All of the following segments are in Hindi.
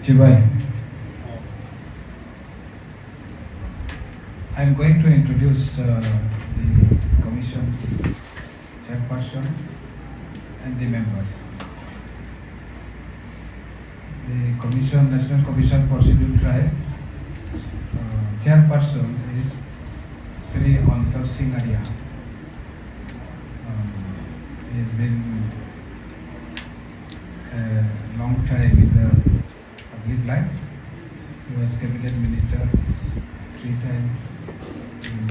Chibai. I am going to introduce the commission chairperson and the members. The National Commission for Scheduled Tribe chairperson is Sri Antar Singh Arya. He has been a long time in the public life. He was cabinet minister 3 times in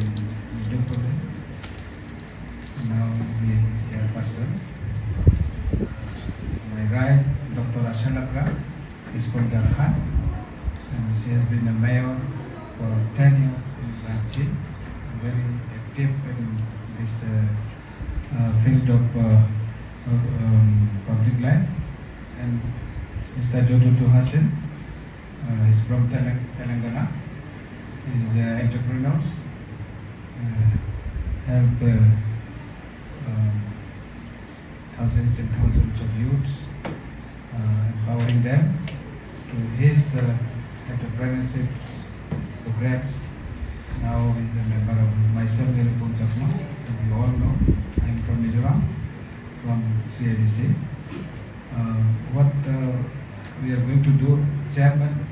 Madhya Pradesh. Now he is chairperson. My right, Dr. Asha Lakra, is from Jharkhand, and she has been a mayor for 10 years in Ranchi, very active in this field of public life. And Mr. Jotutu Hassan, he's from Telangana. He's entrepreneurs, help thousands and thousands of youths, empowering them to his entrepreneurship programs. Now he's a member of myself, Nirupam Chakma, and you all know I am from Mizoram, from CIDC. What we are going to do, Chairman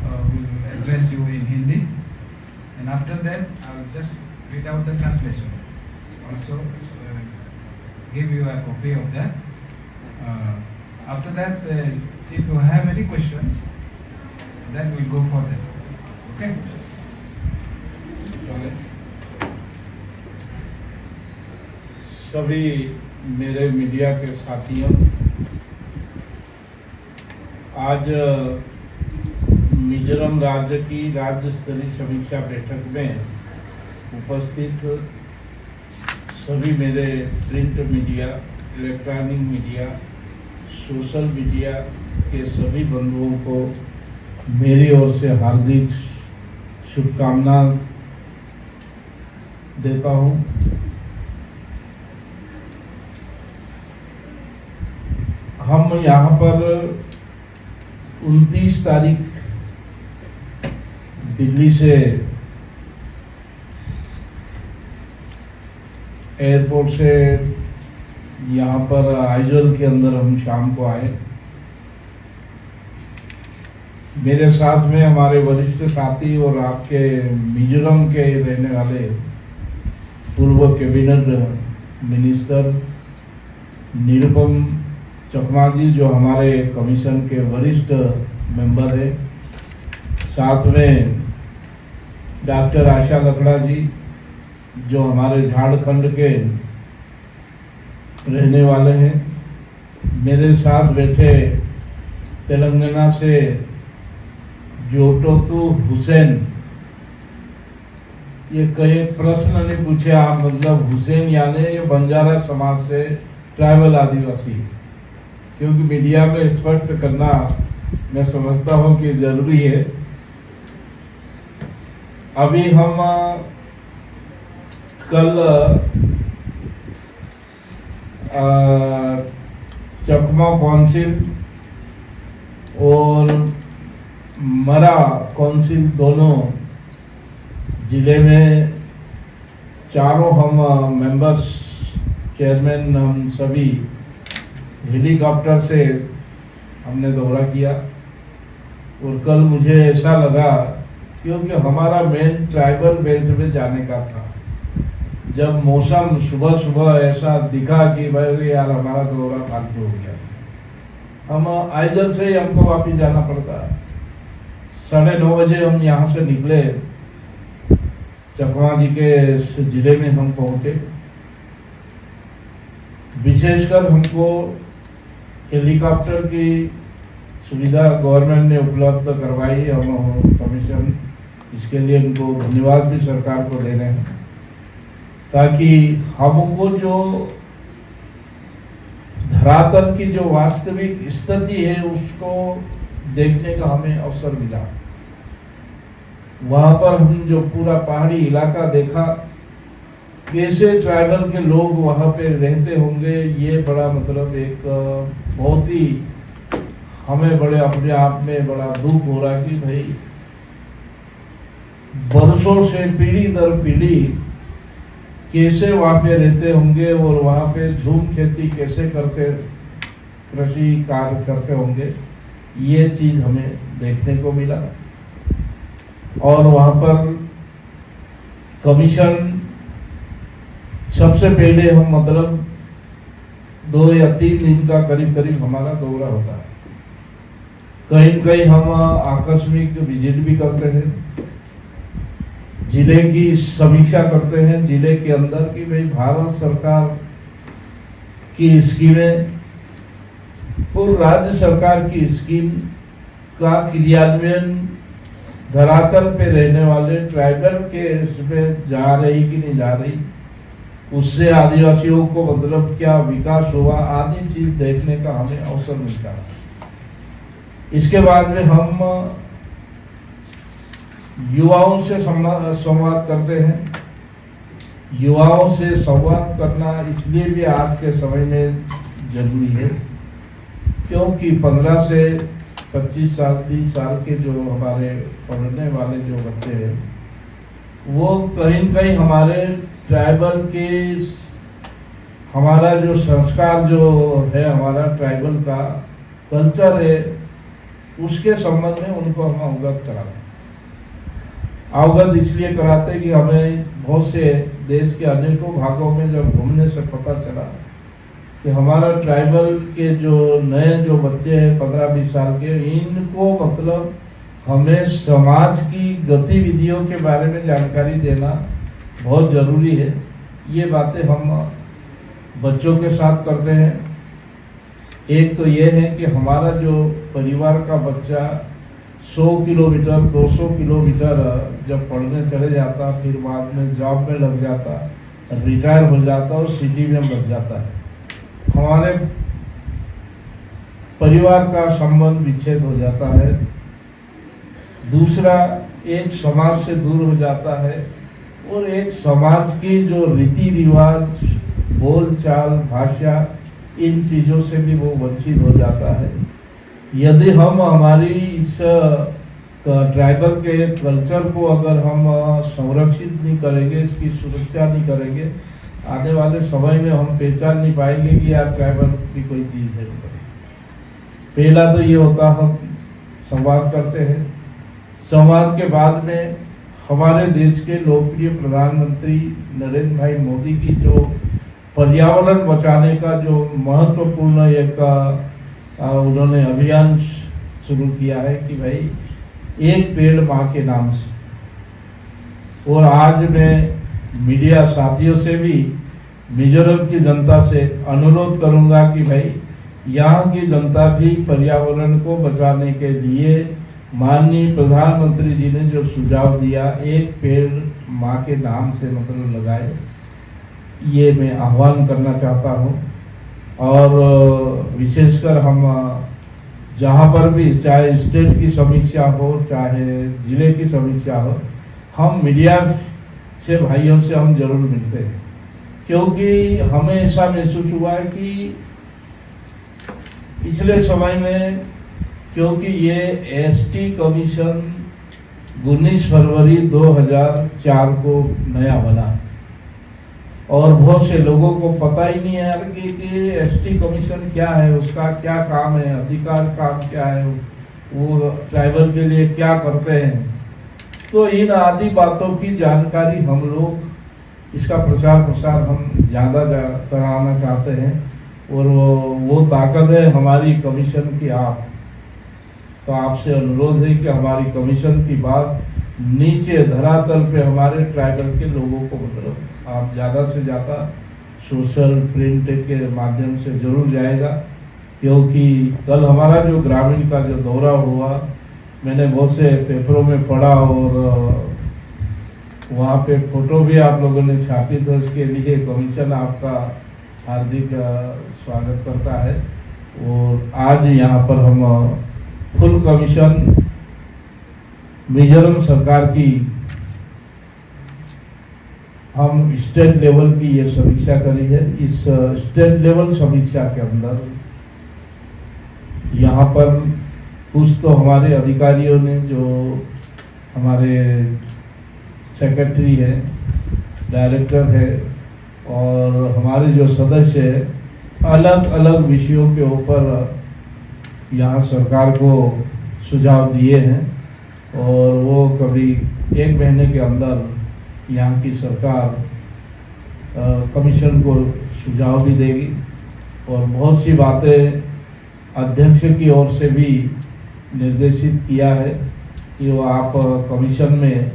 will address you in Hindi, and after that I will just read out the translation. Also give you a copy of that. After that, if you have any questions, then we'll go for them. Okay? सभी मेरे मीडिया के साथियों, आज मिजोरम राज्य की राज्य स्तरीय समीक्षा बैठक में उपस्थित सभी मेरे print media, electronic media, social media के सभी बंधुओं को मेरी ओर से हार्दिक शुभकामनाएं देता हूं। हम यहाँ पर 29 तारीख दिल्ली से एयरपोर्ट से यहाँ पर आइजोल के अंदर हम शाम को आए। मेरे साथ में हमारे वरिष्ठ साथी और आपके मिजोरम के रहने वाले पूर्व कैबिनेट मिनिस्टर निरुपम चकमा जी, जो हमारे कमीशन के वरिष्ठ मेंबर हैं, साथ में डॉक्टर आशा लकड़ा जी, जो हमारे झारखंड के रहने वाले हैं, मेरे साथ बैठे तेलंगाना से जोटोतु हुसैन। ये कई प्रश्न नहीं पूछे आप, मतलब हुसैन यानी ये बंजारा समाज से ट्राइबल आदिवासी, क्योंकि मीडिया में स्पष्ट करना मैं समझता हूं कि जरूरी है। अभी हम कल चकमा काउंसिल और मरा काउंसिल दोनों जिले में चारों हम मेंबर्स, चेयरमैन, हम सभी हेलीकॉप्टर से हमने दौरा किया। और कल मुझे ऐसा लगा, क्योंकि हमारा मेन ट्राइबल बेल्ट में जाने का था, जब मौसम सुबह सुबह ऐसा दिखा कि भाई यार हमारा दौरा फालतू हो गया, हम आइजल से ही हमको वापिस जाना पड़ता। 9:30 बजे हम यहाँ से निकले, चकमा जी के जिले में हम पहुंचे। विशेषकर हमको हेलीकॉप्टर की सुविधा गवर्नमेंट ने उपलब्ध करवाई, हम कमीशन इसके लिए उनको धन्यवाद भी सरकार को दे रहे हैं, ताकि हमको जो धरातल की जो वास्तविक स्थिति है उसको देखने का हमें अवसर मिला। वहां पर हम जो पूरा पहाड़ी इलाका देखा, कैसे ट्राइबल के लोग वहां पे रहते होंगे, ये बड़ा मतलब एक बहुत ही हमें बड़े अपने आप में बड़ा दुख हो रहा कि भाई वर्षों से पीढ़ी दर पीढ़ी कैसे वहां पे रहते होंगे और वहां पे झूम खेती कैसे करते, कृषि कार्य करते होंगे, ये चीज हमें देखने को मिला। और वहां पर कमीशन सबसे पहले हम मतलब 2 या 3 दिन का करीब करीब हमारा दौरा होता है। कहीं कहीं हम आकस्मिक विजिट भी करते हैं, जिले की समीक्षा करते हैं, जिले के अंदर की भाई भारत सरकार की स्कीमें और राज्य सरकार की स्कीम का क्रियान्वयन धरातल पे रहने वाले ट्राइबल के इसमें जा रही कि नहीं जा रही, उससे आदिवासियों को मतलब क्या विकास हुआ आदि चीज देखने का हमें अवसर मिलता है। इसके बाद में हम युवाओं से संवाद करते हैं। युवाओं से संवाद करना इसलिए भी आज के समय में जरूरी है क्योंकि 15 से 25 साल 30 साल के जो हमारे पढ़ने वाले जो बच्चे हैं वो कहीं न कहीं हमारे ट्राइबल के हमारा जो संस्कार जो है, हमारा ट्राइबल का कल्चर है, उसके संबंध में उनको हम अवगत कराते। अवगत इसलिए कराते कि हमें बहुत से देश के अनेकों भागों में जब घूमने से पता चला कि हमारा ट्राइबल के जो नए जो बच्चे हैं 15-20 साल के, इनको मतलब हमें समाज की गतिविधियों के बारे में जानकारी देना बहुत जरूरी है। ये बातें हम बच्चों के साथ करते हैं। एक तो ये है कि हमारा जो परिवार का बच्चा 100 किलोमीटर 200 किलोमीटर जब पढ़ने चले जाता, फिर बाद में जॉब में लग जाता, रिटायर हो जाता और सिटी में लग जाता है, हमारे परिवार का संबंध विच्छेद हो जाता है। दूसरा, एक समाज से दूर हो जाता है और एक समाज की जो रीति रिवाज, बोल चाल, भाषा, इन चीजों से भी वो वंचित हो जाता है। यदि हम हमारी इस ट्राइबल के कल्चर को अगर हम संरक्षित नहीं करेंगे, इसकी सुरक्षा नहीं करेंगे, आने वाले समय में हम पहचान नहीं पाएंगे कि यार ट्राइबल की कोई चीज है। पहला तो ये होता, हम संवाद करते हैं। संवाद के बाद में हमारे देश के लोकप्रिय प्रधानमंत्री नरेंद्र भाई मोदी की जो पर्यावरण बचाने का जो महत्वपूर्ण एक उन्होंने अभियान शुरू किया है कि भाई एक पेड़ माँ के नाम से। और आज मैं मीडिया साथियों से भी मिजोरम की जनता से अनुरोध करूंगा कि भाई यहाँ की जनता भी पर्यावरण को बचाने के लिए माननीय प्रधानमंत्री जी ने जो सुझाव दिया, एक पेड़ माँ के नाम से मतलब लगाए, ये मैं आह्वान करना चाहता हूँ। और विशेषकर हम जहाँ पर भी, चाहे स्टेट की समीक्षा हो चाहे जिले की समीक्षा हो, हम मीडिया से भाइयों से हम जरूर मिलते हैं, क्योंकि हमें ऐसा महसूस हुआ है कि पिछले समय में, क्योंकि ये एसटी कमीशन 19 फरवरी 2004 को नया बना और बहुत से लोगों को पता ही नहीं है यार कि एसटी कमीशन क्या है, उसका क्या काम है, अधिकार काम क्या है, वो ट्राइबल के लिए क्या करते हैं। तो इन आदि बातों की जानकारी हम लोग, इसका प्रचार प्रसार हम ज़्यादा कराना चाहते हैं और वो ताकत है हमारी कमीशन की आप। तो आपसे अनुरोध है कि हमारी कमीशन की बात नीचे धरातल पे हमारे ट्राइबल के लोगों को मतलब आप ज़्यादा से ज़्यादा सोशल प्रिंट के माध्यम से जरूर जाएगा, क्योंकि कल हमारा जो ग्रामीण का जो दौरा हुआ, मैंने बहुत से पेपरों में पढ़ा और वहाँ पे फोटो भी आप लोगों ने छापी, तो इसके लिए कमीशन आपका हार्दिक स्वागत करता है। और आज यहाँ पर हम फुल कमीशन मिजोरम सरकार की हम स्टेट लेवल की ये समीक्षा करी है। इस स्टेट लेवल समीक्षा के अंदर यहाँ यहाँ पर कुछ तो हमारे अधिकारियों ने, जो हमारे सेक्रेटरी है, डायरेक्टर है और हमारे जो सदस्य है, अलग अलग विषयों के ऊपर यहाँ सरकार को सुझाव दिए हैं और वो कभी 1 महीने के अंदर यहाँ की सरकार कमीशन को सुझाव भी देगी और बहुत सी बातें अध्यक्ष की ओर से भी निर्देशित किया है कि वो आप कमीशन में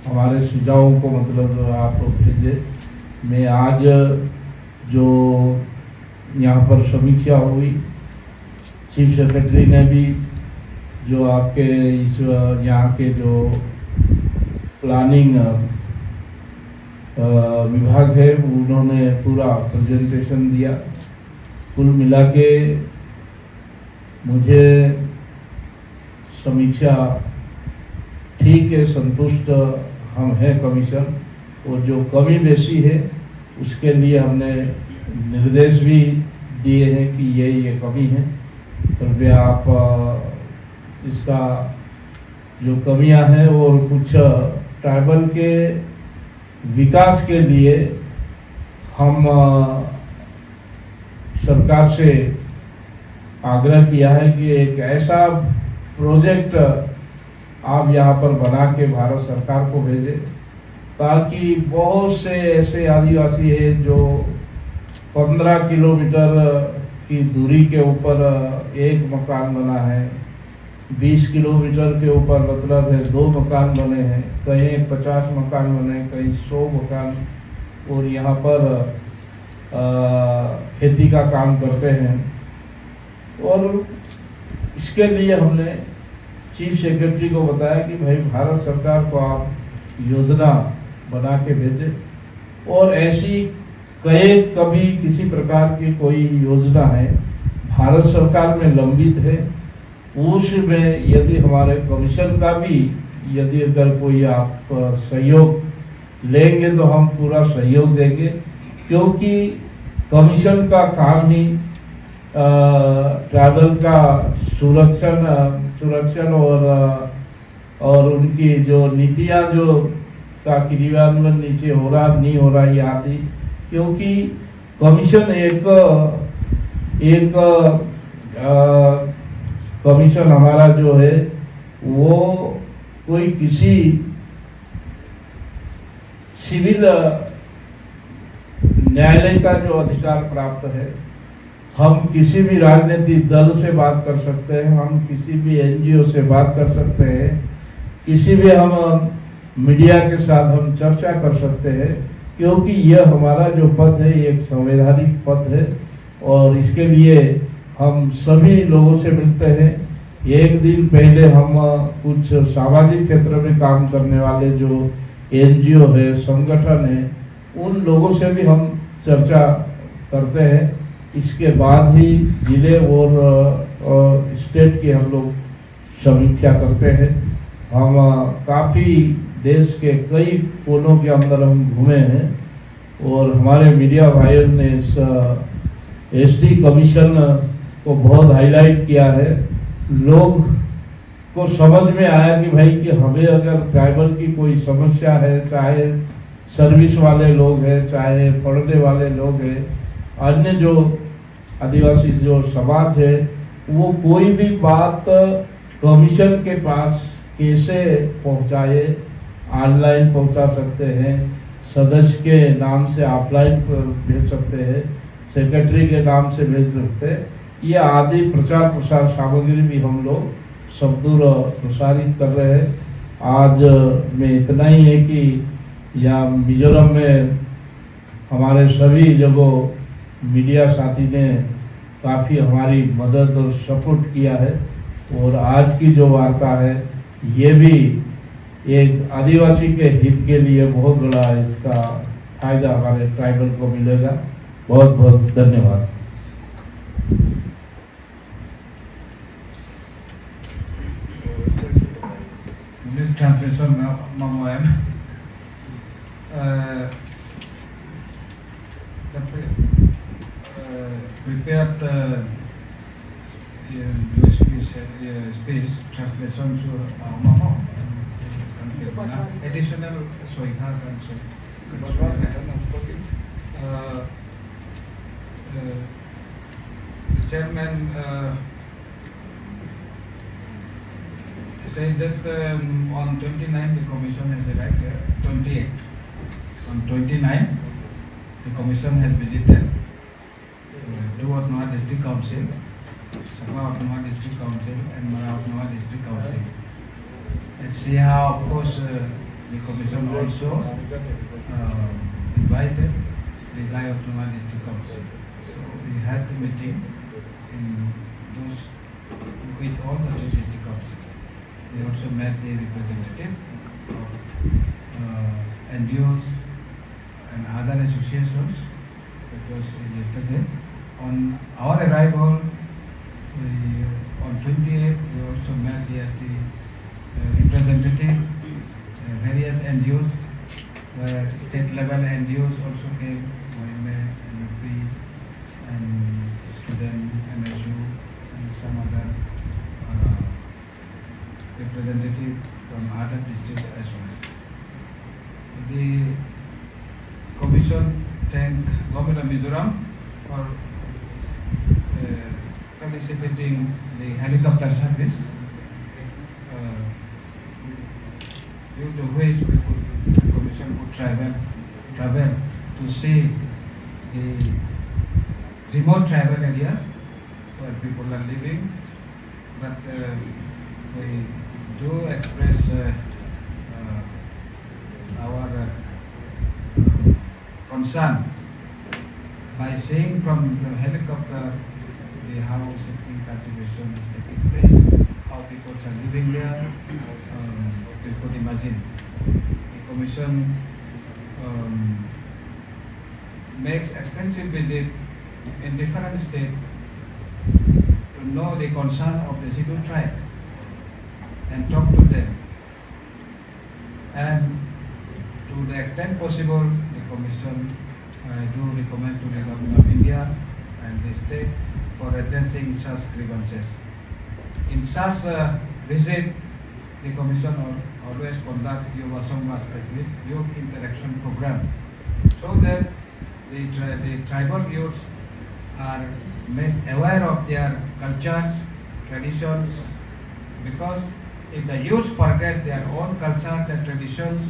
हमारे सुझावों को मतलब आप भेजें। मैं आज जो यहाँ पर समीक्षा हुई, चीफ सेक्रेटरी ने भी जो आपके इस यहाँ के जो प्लानिंग विभाग है उन्होंने पूरा प्रेजेंटेशन दिया। कुल मिला के मुझे समीक्षा ठीक है, संतुष्ट हम हैं कमीशन, और जो कमी बेशी है उसके लिए हमने निर्देश भी दिए हैं कि ये कमी है, कृपया आप इसका जो कमियां हैं और कुछ ट्राइबल के विकास के लिए हम सरकार से आग्रह किया है कि एक ऐसा प्रोजेक्ट आप यहाँ पर बना के भारत सरकार को भेजें ताकि बहुत से ऐसे आदिवासी है जो 15 किलोमीटर की दूरी के ऊपर एक मकान बना है, 20 किलोमीटर के ऊपर मतलब है 2 मकान बने हैं, कहीं 50 मकान बने, कहीं 100 मकान, और यहाँ पर खेती का काम करते हैं। और इसके लिए हमने चीफ सेक्रेटरी को बताया कि भाई भारत सरकार को आप योजना बना के भेजें और ऐसी कभी किसी प्रकार की कोई योजना है भारत सरकार में लंबित है, उसमें यदि हमारे कमीशन का भी यदि अगर कोई आप सहयोग लेंगे तो हम पूरा सहयोग देंगे, क्योंकि कमीशन का काम ही ट्राइबल का सुरक्षण और उनकी जो नीतियां जो का क्रियान्वयन नीचे हो रहा नहीं हो रहा ये आदि, क्योंकि कमीशन एक कमीशन हमारा जो है वो कोई किसी सिविल न्यायालय का जो अधिकार प्राप्त है। हम किसी भी राजनीतिक दल से बात कर सकते हैं, हम किसी भी एनजीओ से बात कर सकते हैं, किसी भी हम मीडिया के साथ हम चर्चा कर सकते हैं, क्योंकि यह हमारा जो पद है ये एक संवैधानिक पद है और इसके लिए हम सभी लोगों से मिलते हैं। एक दिन पहले हम कुछ सामाजिक क्षेत्र में काम करने वाले जो एनजीओ है, संगठन है, उन लोगों से भी हम चर्चा करते हैं। इसके बाद ही जिले और स्टेट की हम लोग समीक्षा करते हैं। हम काफ़ी देश के कई कोनों के अंदर हम घूमे हैं और हमारे मीडिया भाइयों ने इस एसटी कमीशन को बहुत हाईलाइट किया है। लोग को समझ में आया कि भाई कि हमें अगर ट्राइबल की कोई समस्या है, चाहे सर्विस वाले लोग हैं, चाहे पढ़ने वाले लोग हैं, अन्य जो आदिवासी जो समाज है, वो कोई भी बात कमीशन के पास कैसे पहुंचाए, ऑनलाइन पहुंचा सकते हैं, सदस्य के नाम से ऑफलाइन भेज सकते हैं, सेक्रेटरी के नाम से भेज सकते हैं, ये आदि प्रचार प्रसार सामग्री भी हम लोग सब दूर प्रसारित कर रहे हैं। आज में इतना ही है कि या मिजोरम में हमारे सभी जगह मीडिया साथी ने काफ़ी हमारी मदद और सपोर्ट किया है और आज की जो वार्ता है ये भी एक आदिवासी के हित के लिए बहुत बड़ा इसका फायदा हमारे ट्राइबल को मिलेगा। बहुत बहुत धन्यवाद। English translation Mamo M. Prepared space translation to Momo. Additional Soika and so. The chairman said that on 29 the commission has arrived here. 28. On 29 the commission has visited Duatnoa District Council, Sabah Autonomous District Council, and Mara Autonomous District Council. And see how, of course, the commission also invited the Lai Autonomous District Council. So we had the meeting in those with all the three district councils. We also met the representative of NGOs and other associations. It was yesterday. On our arrival, on 28th, we also met the representative, various NGOs, state level NGOs also came, OMA, NUP, and student, MSU, and some other representative from other districts as well. The commission thanked Government of Mizoram for felicitating the helicopter service, due to which the commission could travel to see the remote tribal areas where people are living. But we do express our concern by seeing from the helicopter how safety cultivation is taking place, how people are living there. We could imagine. The commission makes extensive visit in different states to know the concern of the scheduled tribe and talk to them. And to the extent possible, the commission do recommend to the Government of India and the state for addressing such grievances. In such visit, the commission always conduct youth interaction program, so that the tribal youths are made aware of their cultures, traditions, because if the youth forget their own cultures and traditions,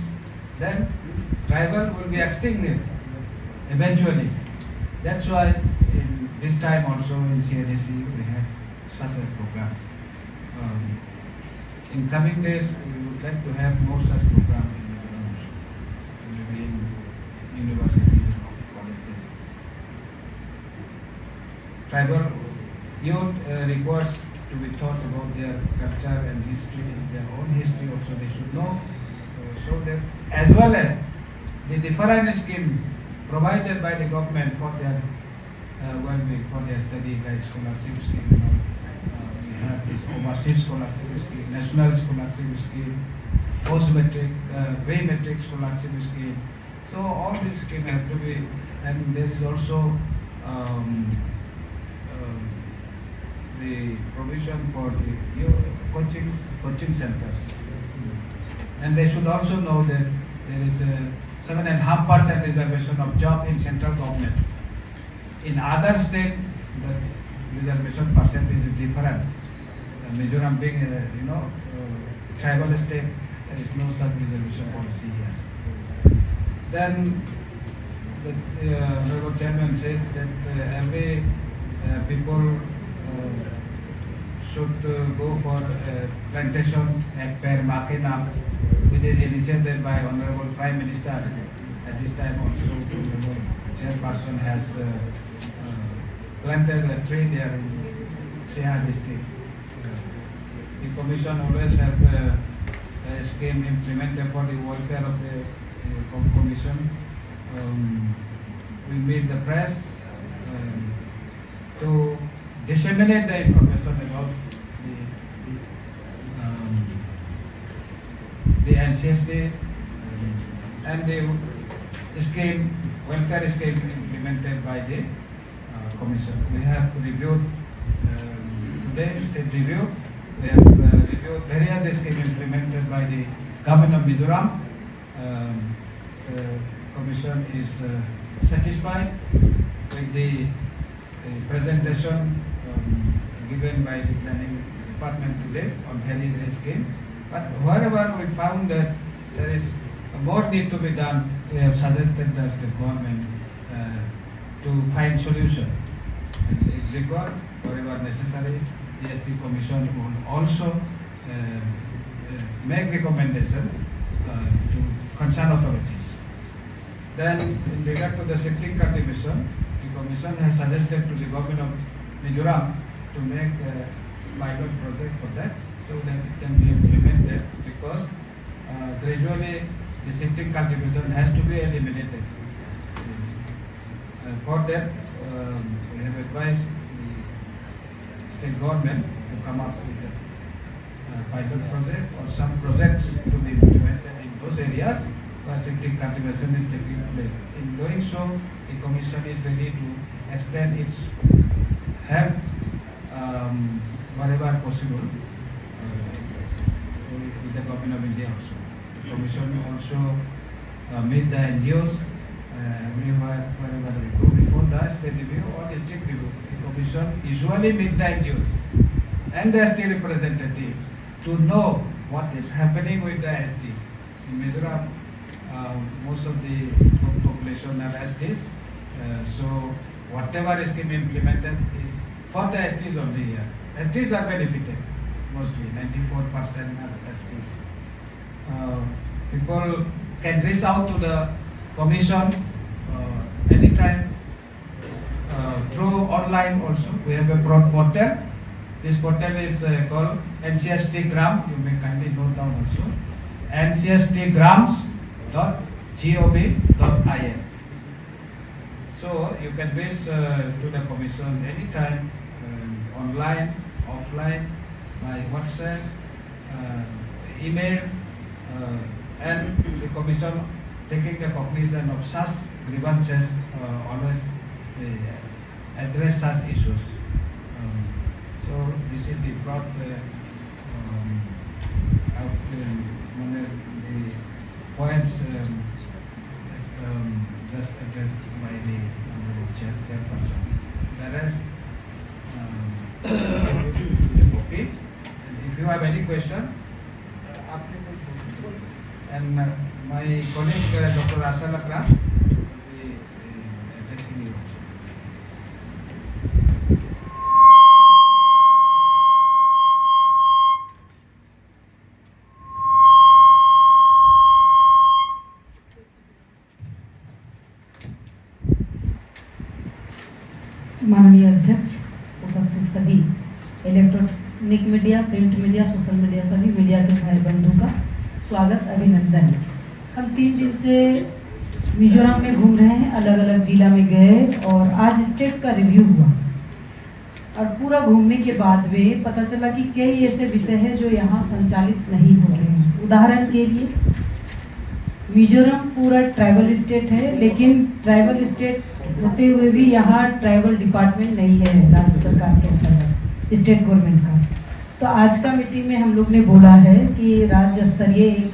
then tribal will be extinct eventually. That's why in this time also in CIDC we had such a program. In coming days we would like to have more such program in universities and colleges. Tribal youth requires to be taught about their culture and history, their own history also they should know, so that as well as the different scheme provided by the government for their well-being, for their study, like scholarship scheme. We have this overseas scholarship scheme, national scholarship scheme, post-matric, pre-matric scholarship scheme. So all these schemes have to be, and there is also the provision for the coaching centers. And they should also know that there is a 7.5% reservation of job in central government. In other states, the reservation percentage is different. Mizoram being, tribal state, there is no such reservation policy here. Then the Honorable Chairman said that every people should go for plantation at Per Makinam, which is initiated by Honorable Prime Minister. At this time also, Honorable Chairperson has planted a tree there in Seha district. The commission always have a scheme implemented for the welfare of the commission. We meet the press to disseminate the information about the NCSD and the scheme, welfare scheme implemented by the commission. We have reviewed today state review. We have reviewed various schemes implemented by the government of Mizoram. The commission is satisfied with the presentation given by the planning department today on various schemes. But wherever we found that there is more need to be done, we have suggested the state government to find solution. And if required, wherever necessary, the ST Commission will also make recommendation to concerned authorities. Then, in regard to the septic cultivation, the Commission has suggested to the government of Mizoram to make a pilot project for that, so that it can be implemented, because gradually the septic cultivation has to be eliminated. For that, we have advised the state government to come up with a pilot project or some projects to be implemented in those areas where septic cultivation is taking place. In doing so, the Commission is ready to extend its help wherever possible with the government of India also. The Commission also meet the NGOs everywhere, wherever we go. Before the state review or district review, the Commission usually meets the NGOs and the ST representative to know what is happening with the STs. In Mizoram, most of the population are STs, so whatever scheme implemented is for the STs only here. STs are benefited mostly, 94% are STs. People can reach out to the Commission anytime through online also. We have a broad portal. This portal is called NCST Gram. You may kindly note down also. ncstgrams.gov.in. So you can reach to the Commission anytime, online, offline, by WhatsApp, email, and the Commission taking the cognizance of such grievances, always address such issues. So this is the broad the points just addressed by the chairperson. Whereas okay, and if you have any question, and my colleague Dr. Asha Lakra will be addressing you also. माननीय अध्यक्ष, उपस्थित सभी electronic media, print media, social media, सभी मीडिया के भाई बंधु का स्वागत, अभिनंदन। हम 3 दिन से मिजोरम में घूम रहे हैं, अलग अलग जिला में गए और आज स्टेट का रिव्यू हुआ और पूरा घूमने के बाद में पता चला कि कई ऐसे विषय हैं जो यहाँ संचालित नहीं हो रहे हैं। उदाहरण के लिए मिजोरम पूरा ट्राइबल स्टेट है, लेकिन ट्राइबल स्टेट होते हुए भी यहाँ ट्राइबल डिपार्टमेंट नहीं है राज्य सरकार के अंतर्गत, स्टेट गवर्नमेंट का। तो आज का मीटिंग में हम लोग ने बोला है कि राज्य स्तरीय एक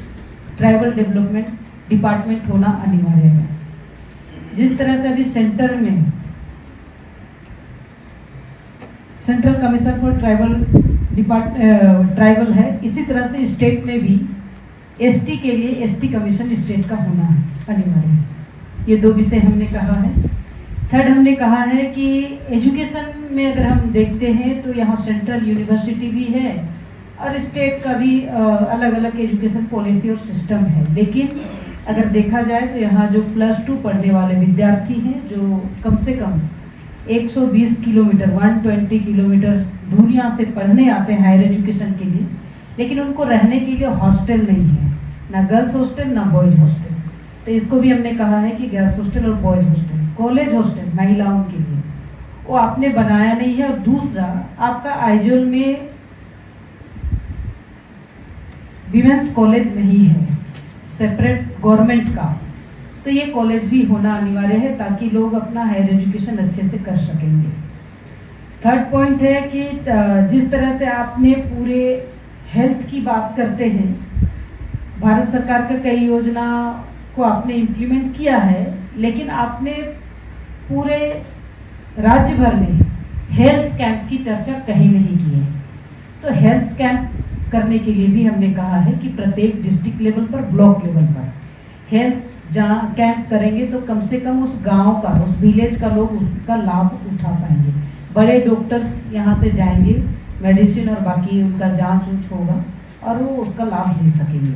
ट्राइबल डेवलपमेंट डिपार्टमेंट होना अनिवार्य है। जिस तरह से अभी सेंटर में सेंट्रल कमीशन फॉर ट्राइबल है, इसी तरह से स्टेट में भी एसटी के लिए एसटी कमीशन स्टेट का होना अनिवार्य है। ये 2 विषय हमने कहा है। थर्ड, हमने कहा है कि एजुकेशन में अगर हम देखते हैं तो यहाँ सेंट्रल यूनिवर्सिटी भी है और स्टेट का भी अलग अलग एजुकेशन पॉलिसी और सिस्टम है, लेकिन अगर देखा जाए तो यहाँ जो +2 पढ़ने वाले विद्यार्थी हैं जो कम से कम 120 किलोमीटर 120 किलोमीटर दूर यहाँ से पढ़ने आते हैं हायर एजुकेशन के लिए, लेकिन उनको रहने के लिए हॉस्टल नहीं है, ना गर्ल्स हॉस्टल ना बॉयज हॉस्टल। तो इसको भी हमने कहा है कि गर्ल्स हॉस्टल और बॉयज हॉस्टल, कॉलेज हॉस्टल महिलाओं के लिए वो आपने बनाया नहीं है। और दूसरा, आपका आइजोल में विमेंस कॉलेज नहीं है सेपरेट गवर्नमेंट का, तो ये कॉलेज भी होना अनिवार्य है ताकि लोग अपना हायर एजुकेशन अच्छे से कर सकेंगे। थर्ड पॉइंट है कि जिस तरह से आपने पूरे हेल्थ की बात करते हैं, भारत सरकार का कई योजना को आपने इम्प्लीमेंट किया है, लेकिन आपने पूरे राज्य भर में हेल्थ कैंप की चर्चा कहीं नहीं की है। तो हेल्थ कैंप करने के लिए भी हमने कहा है कि प्रत्येक डिस्ट्रिक्ट लेवल पर, ब्लॉक लेवल पर हेल्थ जहाँ कैंप करेंगे तो कम से कम उस गांव का, उस विलेज का लोग उसका लाभ उठा पाएंगे। बड़े डॉक्टर्स यहाँ से जाएंगे, मेडिसिन और बाकी उनका जांच ऊँच होगा और वो उसका लाभ ले सकेंगे।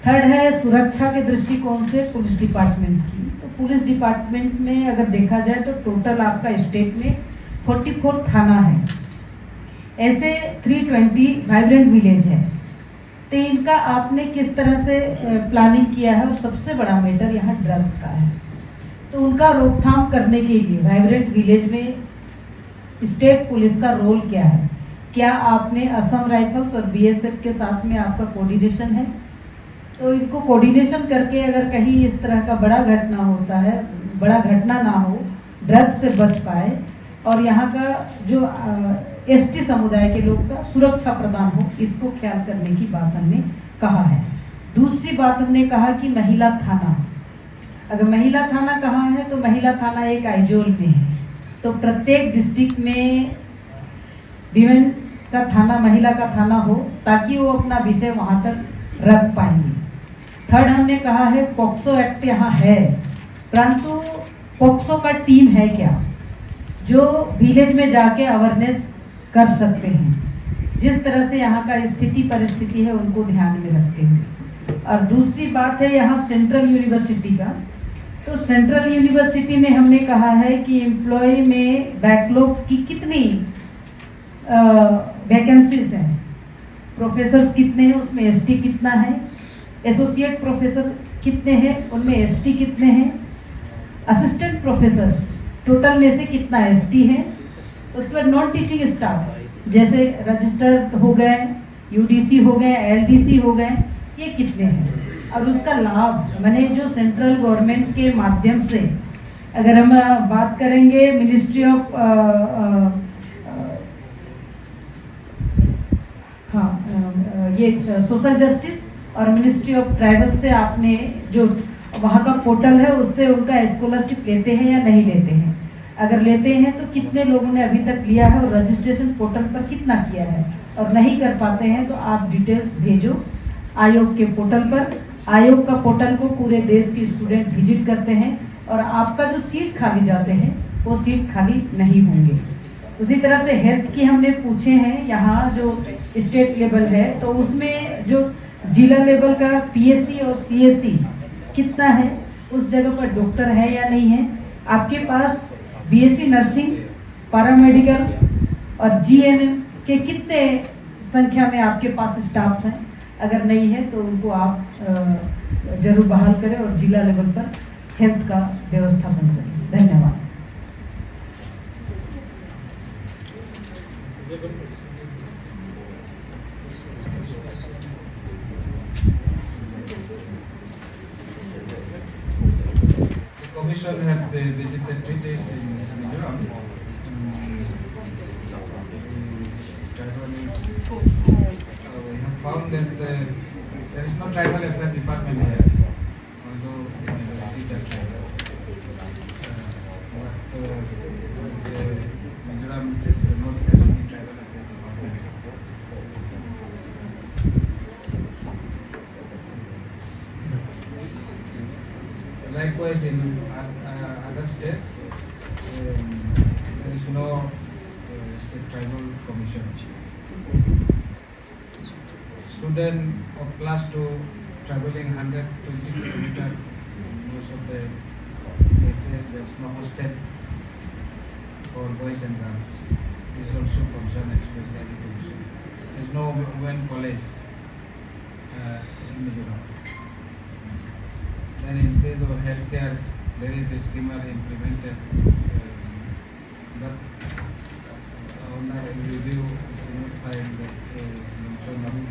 थर्ड है सुरक्षा के दृष्टिकोण से पुलिस डिपार्टमेंट की। तो पुलिस डिपार्टमेंट में अगर देखा जाए तो टोटल आपका स्टेट में 44 थाना है, ऐसे 320 वाइब्रेंट विलेज है। तो इनका आपने किस तरह से प्लानिंग किया है? और सबसे बड़ा मैटर यहाँ ड्रग्स का है, तो उनका रोकथाम करने के लिए वाइब्रेंट विलेज में स्टेट पुलिस का रोल क्या है? क्या आपने असम राइफल्स और बीएसएफ के साथ में आपका कोऑर्डिनेशन है? तो इनको कोऑर्डिनेशन करके अगर कहीं इस तरह का बड़ा घटना होता है, बड़ा घटना ना हो, ड्रग्स से बच पाए और यहाँ का जो एसटी समुदाय के लोग का सुरक्षा प्रदान हो, इसको ख्याल करने की बात हमने कहा है। दूसरी बात हमने कहा कि महिला थाना, अगर महिला थाना कहाँ है तो महिला थाना एक आइजोल में है, तो प्रत्येक डिस्ट्रिक्ट में विमेन का थाना, महिला का थाना हो, ताकि वो अपना विषय वहाँ तक रख पाएंगे। थर्ड हमने कहा है पॉक्सो एक्ट यहाँ है, परंतु पॉक्सो का टीम है क्या जो विलेज में जाके अवेयरनेस कर सकते हैं, जिस तरह से यहाँ का स्थिति परिस्थिति है उनको ध्यान में रखते हुए। और दूसरी बात है यहाँ सेंट्रल यूनिवर्सिटी का, तो सेंट्रल यूनिवर्सिटी में हमने कहा है कि एम्प्लॉय में बैकलॉग की कितनी वैकेंसीज हैं, प्रोफेसर कितने हैं, उसमें एसटी कितना है, एसोसिएट प्रोफेसर कितने हैं, उनमें एसटी कितने हैं, असिस्टेंट प्रोफेसर टोटल में से कितना एसटी है, उस पर नॉन टीचिंग स्टाफ जैसे रजिस्टर हो गए, यूडीसी हो गए, एलडीसी हो गए, ये कितने हैं। और उसका लाभ मैंने जो सेंट्रल गवर्नमेंट के माध्यम से, अगर हम बात करेंगे मिनिस्ट्री ऑफ ये सोशल जस्टिस और मिनिस्ट्री ऑफ ट्राइबल से आपने जो वहाँ का पोर्टल है उससे उनका स्कॉलरशिप लेते हैं या नहीं लेते हैं, अगर लेते हैं तो कितने लोगों ने अभी तक लिया है और रजिस्ट्रेशन पोर्टल पर कितना किया है, और नहीं कर पाते हैं तो आप डिटेल्स भेजो आयोग के पोर्टल पर। आयोग का पोर्टल को पूरे देश के स्टूडेंट विजिट करते हैं और आपका जो सीट खाली जाते हैं वो सीट खाली नहीं होंगे। उसी तरह से हेल्थ की हमने पूछे हैं, यहाँ जो स्टेट लेवल है तो उसमें जो जिला लेवल का पीएससी और सीएससी कितना है, उस जगह पर डॉक्टर है या नहीं है, आपके पास बीएससी नर्सिंग, पैरामेडिकल और जीएनएम के कितने संख्या में आपके पास स्टाफ हैं, अगर नहीं है तो उनको आप जरूर बहाल करें और जिला लेवल पर हेल्थ का व्यवस्था बन सके। धन्यवाद। Commission have visited 3 days in Mizoram. We have found that there is no tribal affairs department here, although it is a tribal. Mizoram does not have any tribal affairs department. Likewise, in other states, there is no state tribal commission. Student of class 2 traveling 120 kilometers, most of the places there is no hostel for boys and girls. This is also concern expressed by the commission. There is no women college in Mizoram. Then in case of healthcare, there is a schema implemented, but on our review, we not find that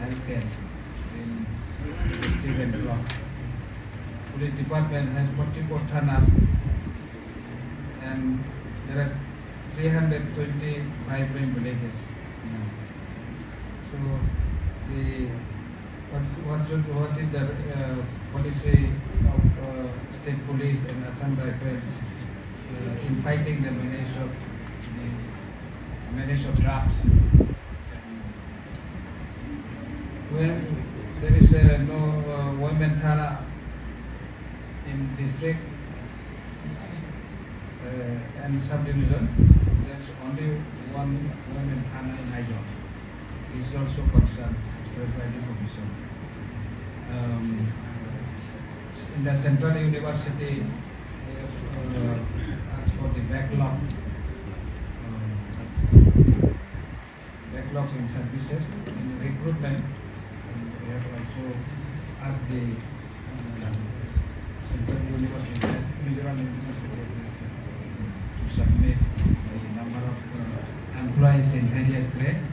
healthcare in district and block. Police department has 44 thanas, and there are 320 vibrant villages. So the what is the policy of state police and Assam Rifles in fighting the menace of drugs? When there is no women thana in district and subdivision, there's only one women thana in Aizawl. This is also concerned by the commission. In the Central University, as for the backlogs in services, in recruitment, we have also asked the Central University, Mizoram University, to submit the number of employees in various grades,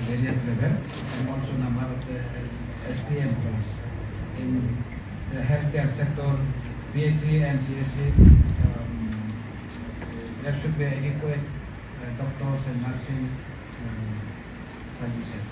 various level, and also number of the ST employees. In the healthcare sector, BSc and CSc, there should be adequate doctors and nursing services.